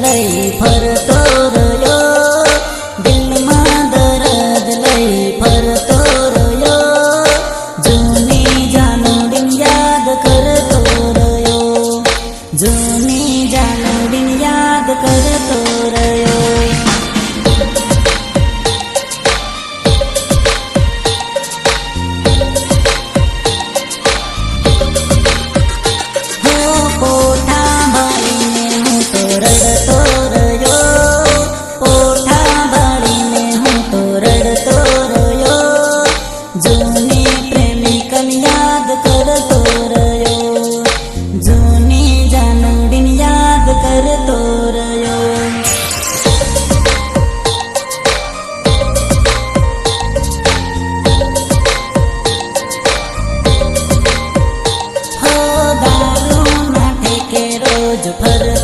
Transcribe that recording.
લઈ ફરતો રહ્યો, દિલમાં દર્દ લઈ ફરતો રહ્યો, જૂની જાનુડીન યાદ કરતો રહ્યો, જૂની જાનુડીન યાદ કરતો રહ્યો. ફરતો